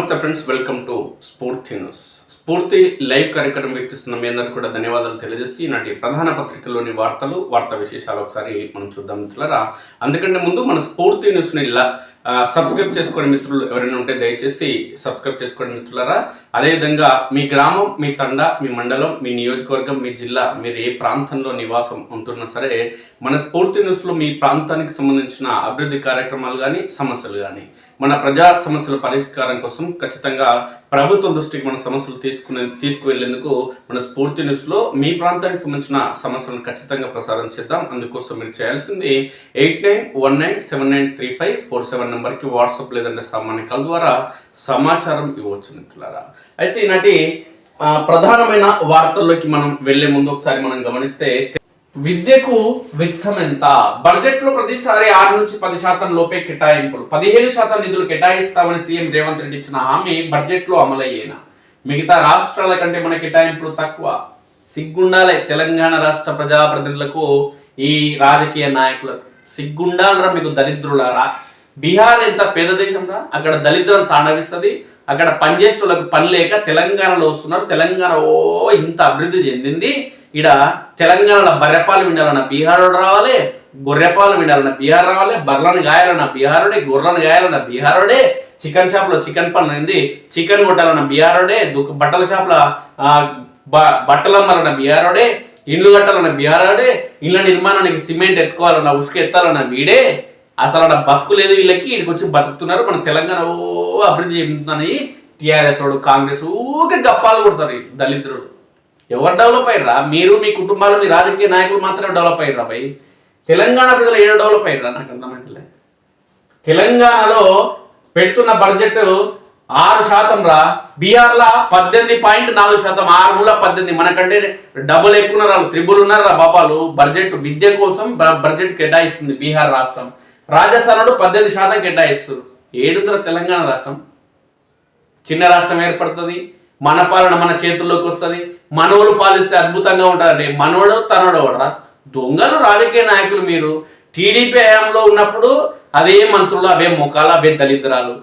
నమస్తే friends, welcome to స్ఫూర్తి news. స్ఫూర్తి లైవ్ కార్యక్రమం వీక్షిస్తున్న మీ అందరికీ కూడా ధన్యవాదాలు తెలియజేసి ఈనాటి ప్రధాన పత్రికల్లోని వార్తా విశేషాలు ఒకసారి మనం చూద్దాం మిత్రులారా. అందుకంటే ముందు మన స్ఫూర్తి న్యూస్ని సబ్స్క్రైబ్ చేసుకోండి మిత్రులు ఎవరైనా ఉంటే దయచేసి సబ్స్క్రైబ్ చేసుకోండి మిత్రులారా. అదేవిధంగా మీ గ్రామం, మీ తండా, మీ మండలం, మీ నియోజకవర్గం, మీ జిల్లా, మీరు ఏ ప్రాంతంలో నివాసం ఉంటున్నా సరే మన స్ఫూర్తి న్యూస్లో మీ ప్రాంతానికి సంబంధించిన అభివృద్ధి కార్యక్రమాలు కానీ సమస్యలు కానీ మన ప్రజా సమస్యల పరిష్కారం కోసం ఖచ్చితంగా ప్రభుత్వం దృష్టికి మన సమస్యలు తీసుకువెళ్లేందుకు మన స్ఫూర్తి న్యూస్లో మీ ప్రాంతానికి సంబంధించిన సమస్యలను ఖచ్చితంగా ప్రసారం చేద్దాం. అందుకోసం మీరు చేయాల్సింది 8919793547 నెంబర్కి వాట్సాప్ లేదంటే సామాన్య కాల్ ద్వారా సమాచారం ఇవ్వచ్చు మిత్రులారా. అయితే ఈనాటి ప్రధానమైన వార్తల్లోకి మనం వెళ్లే ముందు ఒకసారి మనం గమనిస్తే, విద్యకు విత్తం ఎంత? బడ్జెట్ లో ప్రతిసారి 6 నుంచి 10% లోపే కేటాయింపులు, 15% నిధులు కేటాయిస్తామని సీఎం రేవంత్ రెడ్డి ఇచ్చిన హామీ బడ్జెట్ లో అమలయ్యేనా? మిగతా రాష్ట్రాల కంటే మన కేటాయింపులు తక్కువ. సిగ్గుండాలే తెలంగాణ రాష్ట్ర ప్రజాప్రతినిధులకు, ఈ రాజకీయ నాయకులకు సిగ్గుండాలరా మీకు దరిద్రులారా. బీహార్ ఎంత పేద దేశంరా, అక్కడ దళిద్రం తాండవిస్తుంది. అక్కడ పనిచేసేటోళ్ళకి పని లేక తెలంగాణలో వస్తున్నారు. తెలంగాణ ఇంత అభివృద్ధి చెందింది, ఈడ తెలంగాణలో బర్రెపాలు వినాలన్న బీహార్ రావాలి, గొర్రెపాలు వినాలన్న బీహార్ రావాలి, బర్రెలను గాయాలన్న బీహారుడే, గొర్రెలను గాయాలన్న బీహారుడే, చికెన్ షాప్లో చికెన్ పని అయింది, చికెన్ కొట్టాలన్న బీహారుడే, బట్టల షాప్లో బట్టలు అమ్మాలన్న బీహారుడే, ఇల్లు కట్టాలన్న బీహారుడే, ఇళ్ళ నిర్మాణానికి సిమెంట్ ఎత్తుకోవాలన్న ఉసుక ఎత్తాలన్న వీడే. అసలు అక్కడ బతుకు లేదు వీళ్ళకి, ఇక్కడికి వచ్చి బతుకుతున్నారు. మన తెలంగాణ అభివృద్ధి చెందుతుందని టీఆర్ఎస్ వాడు, కాంగ్రెస్ ఊకే గప్పాలు కొడతారు. దళితులు ఎవరు డెవలప్ అయ్యారా? మీరు, మీ కుటుంబాలు, మీ రాజకీయ నాయకులు మాత్రమే డెవలప్ అయ్యారా పై? తెలంగాణ ప్రజలు ఏదో డెవలప్ అయ్యారా? నాకు అర్థమైతలే. తెలంగాణలో పెడుతున్న బడ్జెట్ 6% రా, బీహార్లో 18.4%, 618. మనకంటే డబుల్ ఎక్కువ ఉన్నారు, త్రిబుల్ ఉన్నారా బాబాలు. బడ్జెట్ విద్య కోసం బడ్జెట్ కేటాయిస్తుంది బీహార్ రాష్ట్రం. రాజస్థాన్ 18% కేటాయిస్తారు. ఏడుందర తెలంగాణ రాష్ట్రం. చిన్న రాష్ట్రం ఏర్పడుతుంది, మన పాలన మన చేతుల్లోకి వస్తుంది, మనోళ్ళు పాలిస్తే అద్భుతంగా ఉంటుందండి. మనోడు తనోడు అవడరా దొంగలు రాజకీయ నాయకులు. మీరు టీడీపీ హయాంలో ఉన్నప్పుడు అదే మంత్రులు, అవే ముఖాలు, అవే దళిద్రాలు.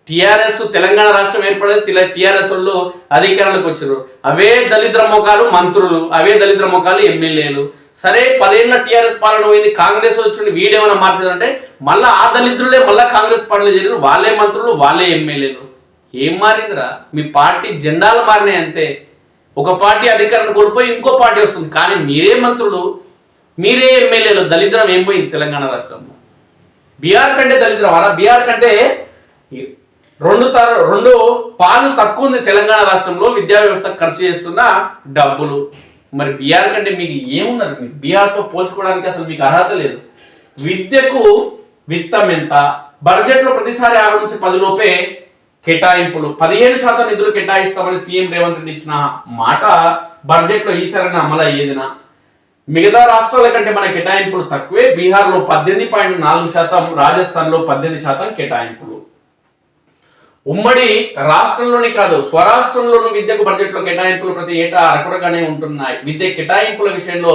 టీఆర్ఎస్ తెలంగాణ రాష్ట్రం ఏర్పడేది, టీఆర్ఎస్ వాళ్ళు అధికారంలోకి వచ్చారు, అవే దళిద్ర ముఖాలు మంత్రులు, అవే దళిద్ర ముఖాలు ఎమ్మెల్యేలు. సరే 10 ఏళ్ళ టీఆర్ఎస్ పాలన పోయింది, కాంగ్రెస్ వచ్చి వీడేమైనా మార్చేదంటే మళ్ళీ ఆ దళిద్రులే మళ్ళీ కాంగ్రెస్ పార్టీలో చేరారు, వాళ్ళే మంత్రులు, వాళ్ళే ఎమ్మెల్యేలు. ఏం మారిందిరా? మీ పార్టీ జెండాలు మారినాయి అంతే. ఒక పార్టీ అధికారాన్ని కోల్పోయి ఇంకో పార్టీ వస్తుంది, కానీ మీరే మంత్రులు, మీరే ఎమ్మెల్యేలు. దళిద్రం ఏం పోయింది తెలంగాణ రాష్ట్రంలో? బీహార్ కంటే దళిద్రం అరా? బీహార్ కంటే 2 పాలు తక్కువ ఉంది తెలంగాణ రాష్ట్రంలో విద్యా వ్యవస్థ ఖర్చు చేస్తున్న డబ్బులు. మరి బీహార్ కంటే మీకు ఏమున్నారు? మీరు బీహార్తో పోల్చుకోవడానికి అసలు మీకు అర్హత లేదు. విద్యకు విత్తం ఎంత? బడ్జెట్లో ప్రతిసారి 6 నుంచి 10 లోపే కేటాయింపులు, 15% నిధులు కేటాయిస్తామని సీఎం రేవంత్ రెడ్డి ఇచ్చిన మాట బడ్జెట్లో ఈసారి అమలు అయ్యేదినా? మిగతా రాష్ట్రాల కంటే మన కేటాయింపులు తక్కువే. బీహార్లో 18.4%, రాజస్థాన్లో 18% కేటాయింపులు. ఉమ్మడి రాష్ట్రంలోని కాదు, స్వరాష్ట్రంలోనూ విద్యకు బడ్జెట్లో కేటాయింపులు ప్రతి ఏటా అరకొరగానే ఉంటున్నాయి. విద్య కేటాయింపుల విషయంలో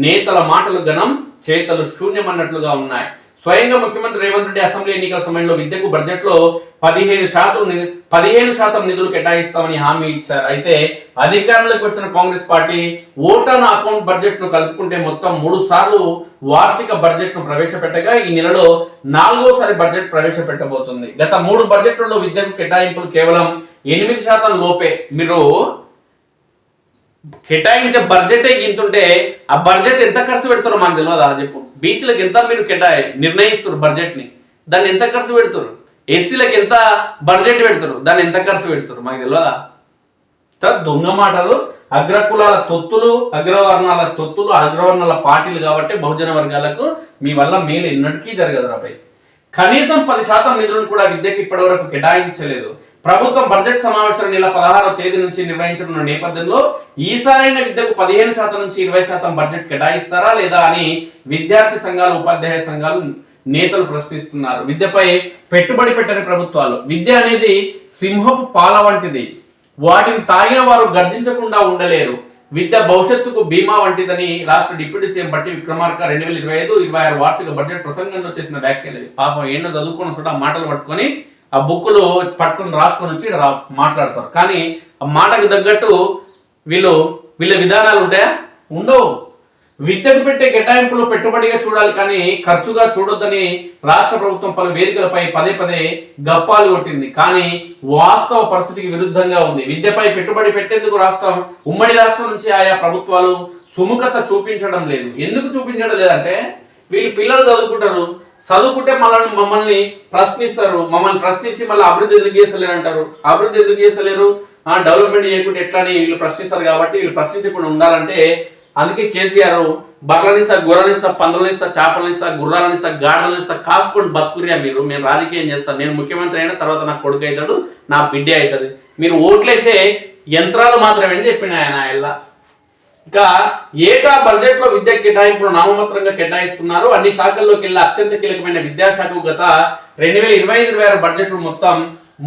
నేతల మాటలు ఘనం, చేతలు శూన్యమన్నట్లుగా ఉన్నాయి. స్వయంగా ముఖ్యమంత్రి రేవంత్ రెడ్డి అసెంబ్లీ ఎన్నికల సమయంలో విద్యకు బడ్జెట్లో 15% నిధులు కేటాయిస్తామని హామీ ఇచ్చారు. అయితే అధికారంలోకి వచ్చిన Congress party vote on account budget ను కలుపుకుంటే మొత్తం 3 సార్లు వార్షిక బడ్జెట్ ను ప్రవేశపెట్టగా ఈ నెలలో 4వసారి బడ్జెట్ ప్రవేశపెట్టబోతుంది. గత 3 బడ్జెట్లలో విద్యకు కేటాయింపులు కేవలం 8% లోపే. మీరు కేటాయించే బడ్జెటే గింతుంటే ఆ బడ్జెట్ ఎంత ఖర్చు పెడతారో మాకు తెలియదా? చెప్పు. బీసీలకు ఎంత మీరు నిర్ణయిస్తారు బడ్జెట్ని, దాన్ని ఎంత ఖర్చు పెడతారు? ఎస్సీలకు ఎంత బడ్జెట్ పెడతారు, దాన్ని ఎంత ఖర్చు పెడతారు మాకు తెలియదా? దొంగ మాటలు. అగ్రకులాల తొత్తులు, అగ్రవర్ణాల తొత్తులు, అగ్రవర్ణాల పార్టీలు కాబట్టి బహుజన వర్గాలకు మీ వల్ల మేలు ఎన్నటికీ జరగదు రాపై. కనీసం 10% నిధులను కూడా విద్యకు ఇప్పటి వరకు కేటాయించలేదు. ప్రభుత్వం బడ్జెట్ సమావేశాలు నెల 16వ తేదీ నుంచి నిర్వహించనున్న నేపథ్యంలో ఈసారైన విద్యకు 15% నుంచి 20% బడ్జెట్ కేటాయిస్తారా లేదా అని విద్యార్థి సంఘాలు, ఉపాధ్యాయ సంఘాలు నేతలు ప్రశ్నిస్తున్నారు. విద్యపై పెట్టుబడి పెట్టని ప్రభుత్వాలు. విద్య అనేది సింహపు పాల వంటిది, వాటిని తాగిన వారు గర్జించకుండా ఉండలేరు. విద్య భవిష్యత్తుకు బీమా వంటిదని రాష్ట్ర డిప్యూటీ సీఎం బట్టి విక్రమార్క 2025-26 వార్షిక బడ్జెట్ ప్రసంగంలో చేసిన వ్యాఖ్యలు. పాపం ఎన్నో చదువుకున్న చోట మాటలు పట్టుకొని ఆ బుక్కులు పట్టుకుని రాసుకొని వచ్చి మాట్లాడతారు. కానీ ఆ మాటకు తగ్గట్టు వీళ్ళ విధానాలు ఉంటాయా? ఉండవు. విద్యకు పెట్టే కేటాయింపులు పెట్టుబడిగా చూడాలి కానీ ఖర్చుగా చూడొద్దని రాష్ట్ర ప్రభుత్వం పలు వేదికలపై పదే పదే గప్పాలు కొట్టింది. కానీ వాస్తవ పరిస్థితికి విరుద్ధంగా ఉంది. విద్యపై పెట్టుబడి పెట్టేందుకు ఉమ్మడి రాష్ట్రం నుంచి ఆయా ప్రభుత్వాలు సుముఖత చూపించడం లేదు. ఎందుకు చూపించడం లేదంటే వీళ్ళు పిల్లలు చదువుకుంటే మమ్మల్ని ప్రశ్నిస్తారు. మమ్మల్ని ప్రశ్నించి మళ్ళీ అభివృద్ధి ఎందుకు చేస్తలేరు అంటారు. అభివృద్ధి ఎందుకు చేస్తలేరు, డెవలప్మెంట్ చేయకుండా ఎట్లా అని వీళ్ళు ప్రశ్నిస్తారు. కాబట్టి వీళ్ళు ప్రశ్నించకుండా ఉండాలంటే అందుకే కేసీఆర్ బర్రెలనిస్తా, గొర్రెలనిస్తా, పందులనిస్తా, చేపలనిస్తా, గుర్రాలనిస్తా, గాడిదలనిస్తా, కాసుకొని బతుకురియా మీరు, నేను రాజకీయం చేస్తాను, నేను ముఖ్యమంత్రి అయినా తర్వాత నా కొడుకు అవుతాడు, నా బిడ్డ అవుతుంది, మీరు ఓట్లేసే యంత్రాలు మాత్రమే అని చెప్పిన ఆయన. ఇక ఏటా బడ్జెట్ లో విద్యా కేటాయింపులు నామమాత్రంగా కేటాయిస్తున్నారు. అన్ని శాఖల్లోకి వెళ్ళి అత్యంత కీలకమైన విద్యాశాఖకు గత 2025-26 బడ్జెట్లు మొత్తం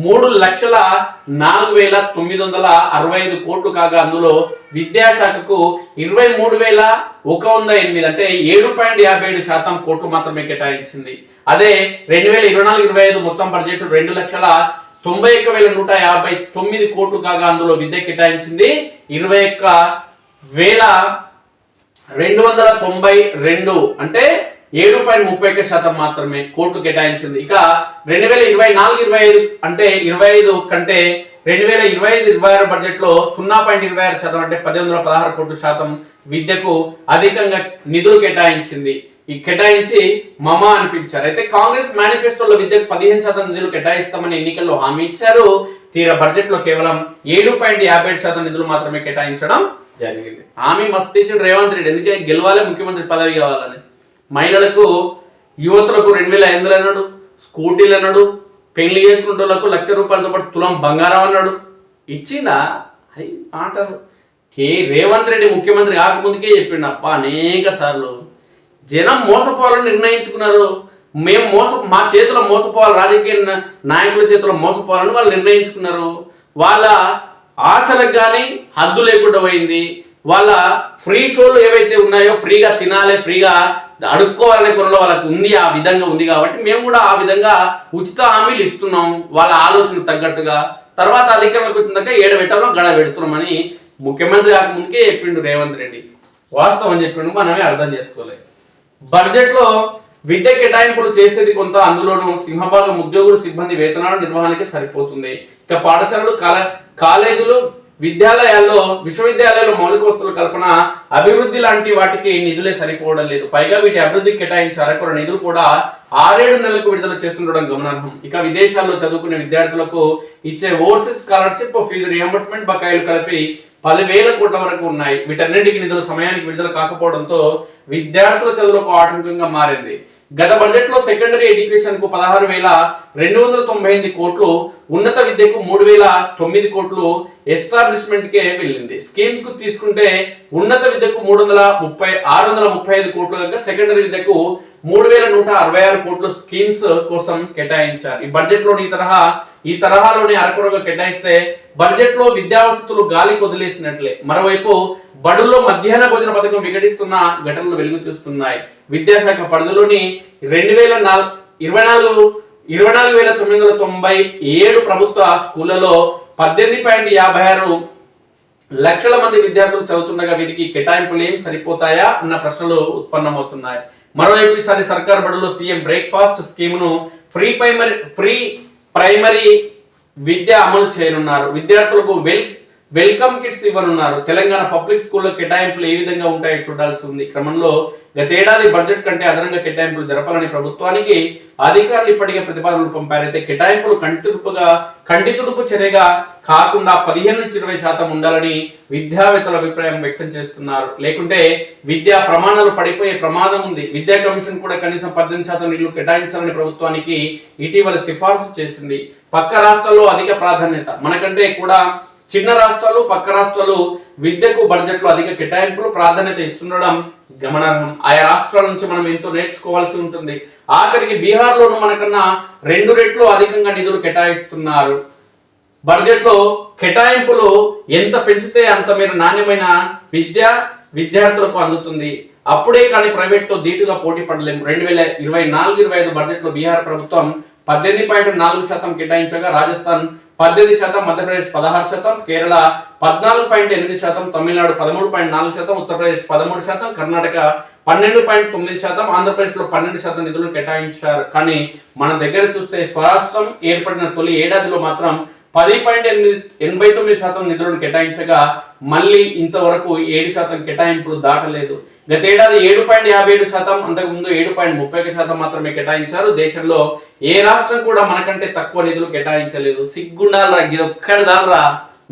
3,04,965 కోట్లు కాగా అందులో విద్యాశాఖకు 23,108 అంటే 7.57% కోట్లు మాత్రమే కేటాయించింది. అదే 2024-25 మొత్తం బడ్జెట్ 2,91,159 కోట్లు కాగా అందులో విద్య కేటాయించింది 21,292 అంటే 7.31% మాత్రమే కోట్లు కేటాయించింది. ఇక 2024-25 అంటే 25 కంటే 2025-26 బడ్జెట్ లో 0.26% అంటే 1,116 కోట్ల శాతం విద్యకు అధికంగా నిధులు కేటాయించింది. ఈ కేటాయించి మమా అనిపించారు. అయితే కాంగ్రెస్ మేనిఫెస్టోలో విద్యకు 15% నిధులు కేటాయిస్తామని ఎన్నికల్లో హామీ ఇచ్చారు. తీరా బడ్జెట్ లో కేవలం 7.57% నిధులు మాత్రమే కేటాయించడం జరిగింది. హామీ మస్తు ఇచ్చిన రేవంత్ రెడ్డి, ఎందుకే గెలవాలి, ముఖ్యమంత్రి పదవి కావాలని. మహిళలకు యువతులకు 2,500 అన్నాడు, స్కూటీలు అన్నాడు, పెళ్లి చేసుకునే వాళ్ళకు ₹1,00,000 పాటు తులం బంగారం అన్నాడు. ఇచ్చిందా? అయ్యి మాటలు. రేవంత్ రెడ్డి ముఖ్యమంత్రి కాకముందుకే చెప్పిండు అప్ప అనేక సార్లు. జనం మోసపోవాలని నిర్ణయించుకున్నారు. మా చేతిలో మోసపోవాలి, రాజకీయ నాయకుల చేతిలో మోసపోవాలని వాళ్ళు నిర్ణయించుకున్నారు. వాళ్ళ ఆశలకు కానీ హద్దు లేకుండా పోయింది. వాళ్ళ ఫ్రీ షోలు ఏవైతే ఉన్నాయో, ఫ్రీగా తినాలి, ఫ్రీగా అడుక్కోవాలనే కొనలో వాళ్ళకు ఉంది, ఆ విధంగా ఉంది. కాబట్టి మేము కూడా ఆ విధంగా ఉచిత హామీలు ఇస్తున్నాం వాళ్ళ ఆలోచన తగ్గట్టుగా. తర్వాత అధికారంలోకి వచ్చిందాక ఏడబెట్టాలో గడ పెడుతున్నామని ముఖ్యమంత్రి కాకముందుకే చెప్పిండు రేవంత్ రెడ్డి. వాస్తవం చెప్పిండు, మనమే అర్థం చేసుకోలేదు. బడ్జెట్ లో విద్య కేటాయింపులు చేసేది కొంత, అందులోనూ సింహభాగం ఉద్యోగులు సిబ్బంది వేతనాల నిర్వహణకి సరిపోతుంది. ఇక పాఠశాలలు, కాలేజీలు, విశ్వవిద్యాలయాల్లో మౌలిక వస్తువుల కల్పన, అభివృద్ధి లాంటి వాటికి నిధులే సరిపోవడం లేదు. పైగా వీటి అభివృద్ధికి కేటాయించే అరకొర నిధులు కూడా 6-7 నెలలకు విడుదల చేస్తుండడం గమనార్హం. ఇక విదేశాల్లో చదువుకునే విద్యార్థులకు ఇచ్చే ఓవర్సీస్ స్కాలర్షిప్, ఫీజు రియంబర్స్మెంట్ బకాయిలు కలిపి 10,000 కోట్ల వరకు ఉన్నాయి. వీటన్నింటికి నిధులు సమయానికి విడుదల కాకపోవడంతో విద్యార్థుల చదువులకు ఆటంకంగా మారింది. గత బడ్జెట్ లో సెకండరీ ఎడ్యుకేషన్ కు 16,298 కోట్లు, ఉన్నత విద్యకు 3,009 కోట్లు ఎస్టాబ్లిష్మెంట్ కే వెళ్ళింది. స్కీమ్స్ కు తీసుకుంటే ఉన్నత విద్యకు 635 కోట్లు కాగా సెకండరీ విద్యకు 3,166 కోట్లు స్కీమ్స్ కోసం కేటాయించారు. ఈ బడ్జెట్ లోని ఈ తరహాలోనే అరకొరగా కేటాయిస్తే బడ్జెట్ లో విద్యా వసతులు గాలి కొదిలేసినట్లే. మరోవైపు బడుల్లో మధ్యాహ్న భోజన పథకం వికటిస్తున్న ఘటనలు వెలుగు చూస్తున్నాయి. విద్యాశాఖ పరిధిలోని 24,997 ప్రభుత్వ స్కూళ్లలో 18.56 లక్షల మంది విద్యార్థులు చదువుతుండగా వీరికి కేటాయింపులు ఏం సరిపోతాయా అన్న ప్రశ్నలు ఉత్పన్నమవుతున్నాయి. మరోవైపు ఈసారి సర్కార్ బడుల్లో సీఎం బ్రేక్ఫాస్ట్ స్కీమ్ను ఫ్రీ ప్రైమరీ విద్య అమలు చేయనున్నారు. విద్యార్థులకు వెల్కమ్ కిట్స్ ఇవ్వనున్నారు. తెలంగాణ పబ్లిక్ స్కూల్లో కేటాయింపులు ఏ విధంగా ఉంటాయో చూడాల్సి ఉంది. క్రమంలో గతేడాది బడ్జెట్ కంటే అదనంగా కేటాయింపులు జరపాలని ప్రభుత్వానికి అధికారులు ఇప్పటికే ప్రతిపాదనలు పంపారైతే కేటాయింపులు కంటి తుడుపు చర్యగా కాకుండా 15-20% ఉండాలని విద్యావేత్తల అభిప్రాయం వ్యక్తం చేస్తున్నారు. లేకుంటే విద్యా ప్రమాణాలు పడిపోయే ప్రమాదం ఉంది. విద్యా కమిషన్ కూడా కనీసం 18% నిధులు కేటాయించాలని ప్రభుత్వానికి ఇటీవల సిఫార్సు చేసింది. పక్క రాష్ట్రాల్లో అధిక ప్రాధాన్యత, మనకంటే కూడా చిన్న రాష్ట్రాలు, పక్క రాష్ట్రాలు విద్యకు బడ్జెట్ లో అధిక కేటాయింపులు ప్రాధాన్యత ఇస్తుండడం గమనార్హం. ఆయా రాష్ట్రాల నుంచి మనం ఎంతో నేర్చుకోవాల్సి ఉంటుంది. ఆఖరికి బీహార్ లోను మనకన్నా 2 రెట్లు అధికంగా నిధులు కేటాయిస్తున్నారు. బడ్జెట్ లో కేటాయింపులు ఎంత పెంచితే అంత మేర నాణ్యమైన విద్యార్థులకు అందుతుంది. అప్పుడే కానీ ప్రైవేట్ తో ధీటుగా పోటీ పడలేము. 2024-25 బడ్జెట్ లో బీహార్ ప్రభుత్వం 18.4% కేటాయించగా రాజస్థాన్ 18%, మధ్యప్రదేశ్ 16%, కేరళ 14.8%, తమిళనాడు 13.4%, ఉత్తరప్రదేశ్ 13%, కర్ణాటక 12.9%, ఆంధ్రప్రదేశ్లో 12% నిధులు కేటాయించారు. కానీ మన దగ్గర చూస్తే స్వరాష్ట్రం ఏర్పడిన తొలి ఏడాదిలో మాత్రం 10.89% నిధులను కేటాయించగా మళ్ళీ ఇంతవరకు 7% కేటాయింపులు దాటలేదు. గతేడాది 7.57%, అంతకుముందు 7.31% మాత్రమే కేటాయించారు. దేశంలో ఏ రాష్ట్రం కూడా మనకంటే తక్కువ నిధులు కేటాయించలేదు. సిగ్గుండాలరా, ఇది ఒక్కడి దాలరా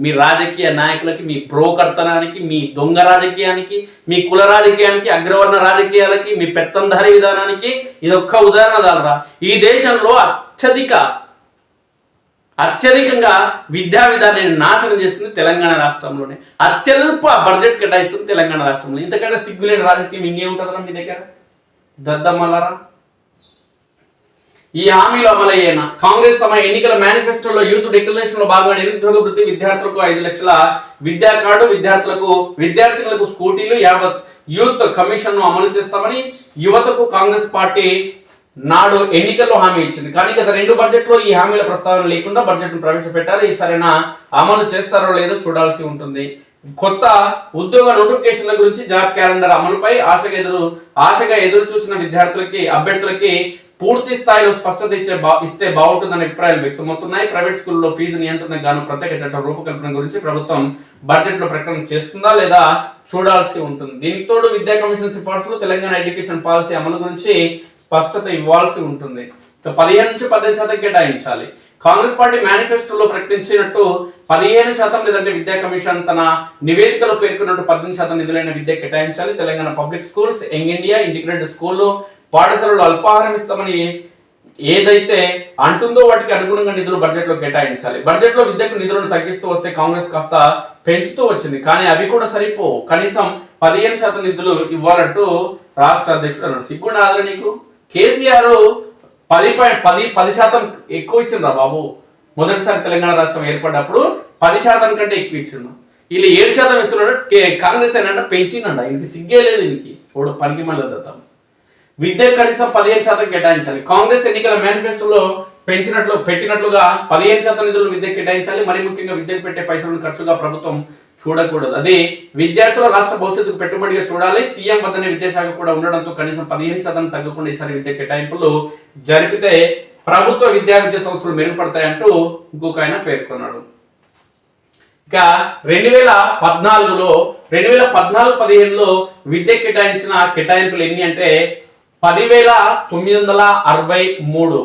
మీ రాజకీయ నాయకులకి, మీ బ్రోకర్తనానికి, మీ దొంగ రాజకీయానికి, మీ కుల రాజకీయానికి, అగ్రవర్ణ రాజకీయాలకి, మీ పెత్తందారీ విధానానికి ఇదొక్క ఉదాహరణ దాలరా. ఈ దేశంలో అత్యధికంగా విద్యా విధానాన్ని నాశనం చేస్తుంది తెలంగాణ రాష్ట్రంలోనే. అత్యల్ప బడ్జెట్ కేటాయిస్తుంది తెలంగాణ రాష్ట్రంలో. ఇంతకంటే సిగ్గులేని రాజకీయం ఇంకేముంటుందా మీ దగ్గర దద్దమ్మలారా? ఈ హామీలు అమలయ్యేనా? కాంగ్రెస్ తమ ఎన్నికల మేనిఫెస్టోలో యూత్ డిక్లరేషన్ లో భాగంగా నిరుద్యోగ వృత్తి, విద్యార్థులకు 5 లక్షల విద్యా కార్డు, విద్యార్థులకు స్కూటీలు, యావత్ యూత్ కమిషన్ ను అమలు చేస్తామని యువతకు కాంగ్రెస్ పార్టీ నాడు ఎన్నికల్లో హామీ ఇచ్చింది. కానీ గత 2 బడ్జెట్లో ఈ హామీల ప్రస్తావన లేకుండా బడ్జెట్ ప్రవేశపెట్టారు. ఈసారైనా అమలు చేస్తారో లేదో చూడాల్సి ఉంటుంది. కొత్త ఉద్యోగ నోటిఫికేషన్ల గురించి, జాబ్ క్యాలెండర్ అమలుపై ఆశగా ఎదురు చూసిన అభ్యర్థులకి పూర్తి స్థాయిలో స్పష్టత ఇస్తే బాగుంటుందనే అభిప్రాయాలు వ్యక్తమవుతున్నాయి. ప్రైవేట్ స్కూల్లో ఫీజు నియంత్రణకు గాను ప్రత్యేక చట్టం రూపకల్పన గురించి ప్రభుత్వం బడ్జెట్ లో ప్రకటన చేస్తుందా లేదా చూడాల్సి ఉంటుంది. దీనికి తోడు విద్యా కమిషన్ సిఫార్సులు, తెలంగాణ ఎడ్యుకేషన్ పాలసీ అమలు గురించి స్పష్టత ఇవ్వాల్సి ఉంటుంది. 15 నుంచి 18% కేటాయించాలి. కాంగ్రెస్ పార్టీ మేనిఫెస్టోలో ప్రకటించినట్టు 15% లేదంటే విద్యా కమిషన్ తన నివేదికలో పేర్కొన్నట్టు 18% నిధులైన విద్య కేటాయించాలి. Telangana public schools, young India, integrated స్కూళ్ళు, పాఠశాలలో అల్పాహారం ఇస్తామని ఏదైతే అంటుందో వాటికి అనుగుణంగా నిధులు బడ్జెట్ లో కేటాయించాలి. బడ్జెట్ లో విద్యకు నిధులను తగ్గిస్తూ వస్తే కాంగ్రెస్ కాస్త పెంచుతూ వచ్చింది. కానీ అవి కూడా సరిపోవు. కనీసం 15% నిధులు ఇవ్వాలంటూ రాష్ట్ర అధ్యక్షుడు అన్నాడు. సిగ్గుండాలి నీకు. కేసీఆర్ 10% ఎక్కువ ఇచ్చిండ్రా బాబు. మొదటిసారి తెలంగాణ రాష్ట్రం ఏర్పడ్డప్పుడు 10% కంటే ఎక్కువ ఇచ్చిండు. వీళ్ళు 7% ఇస్తున్నాడు. కాంగ్రెస్ అయినా పెంచిండ. ఇంటికి సిగ్గే లేదు. ఇంటికి ఓడు పనికి మళ్ళీ దత్తాం. విద్య కనీసం 15% కేటాయించాలి. కాంగ్రెస్ ఎన్నికల మేనిఫెస్టోలో పెట్టినట్లుగా 15% నిధులు విద్య కేటాయించాలి. మరి ముఖ్యంగా విద్యకు పెట్టే పైసలను ఖర్చుగా ప్రభుత్వం చూడకూడదు. అది విద్యార్థుల రాష్ట్ర భవిష్యత్తుకు పెట్టుబడిగా చూడాలి. సీఎం వద్దనే విద్యాశాఖ కూడా ఉండడంతో కనీసం 15% తగ్గకుండా ఈసారి విద్య కేటాయింపులు జరిపితే ప్రభుత్వ విద్యా సంస్థలు మెరుగుపడతాయంటూ ఇంకొక ఆయన పేర్కొన్నాడు. ఇక 2014-15లో విద్య కేటాయించిన కేటాయింపులు ఎన్ని అంటే 10,963.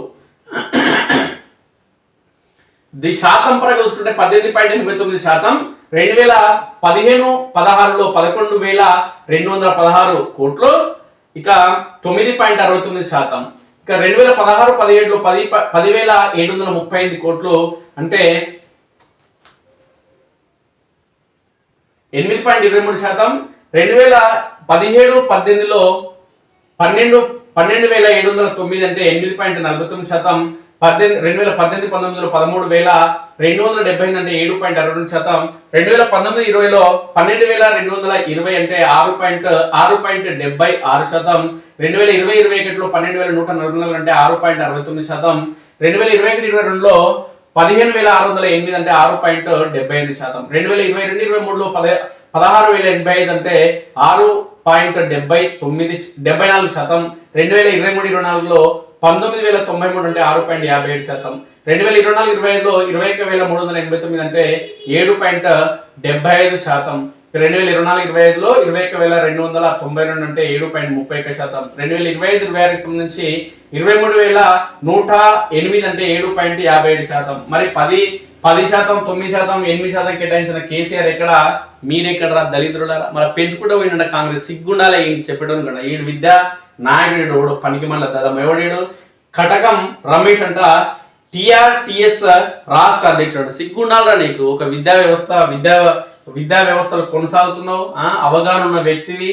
శాతం పరంగా చూసుకుంటే 18.89%. 2015-16లో 11,216 కోట్లు. ఇక 9.69%. ఇక 2016-17లో 10,735 కోట్లు అంటే 8.23%. 2017-18లో 12,709 అంటే 8.49%. 2018-19లో 13,278 అంటే 7.62%. 2019-20లో 12,220 అంటే 6.76%. 2020-21లో 12,144 అంటే 6.69%. 2021-22లో 15,608 అంటే 6.78%. 2022-23లో 16,085 అంటే 6.74%. 2023-24లో 19,093 అంటే 6.57%. 2024-25లో 21,389 అంటే 7.75%. 2024-25లో 21,292 అంటే 7.31%. 2025-26 సంబంధించి 23,108 అంటే 7.57%. మరి 10%, 9%, 8% కేటాయించిన కేసీఆర్ ఎక్కడ, మీరెక్కడరా దళితులారా? మరి పెంచుకుంటూ పోయిన కాంగ్రెస్. సిగ్గుండాలి ఏంటి చెప్పడం కదా. ఈడు విద్యా నాయకుడు ఓడు పనికి మళ్ళీ దదం ఎవడేడు కటకం రమేష్ అంట టిఆర్టిఎస్ రాష్ట్ర అధ్యక్షుడు. సిగ్గుండాలరా నీకు. ఒక విద్యా వ్యవస్థలో కొనసాగుతున్నావు, అవగాహన ఉన్న వ్యక్తివి.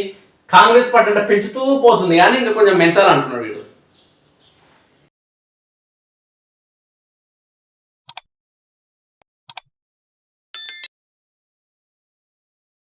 కాంగ్రెస్ పార్టీ అంటే పెంచుతూ పోతుంది కానీ ఇంకా కొంచెం పెంచాలంటున్నాడు వీడు.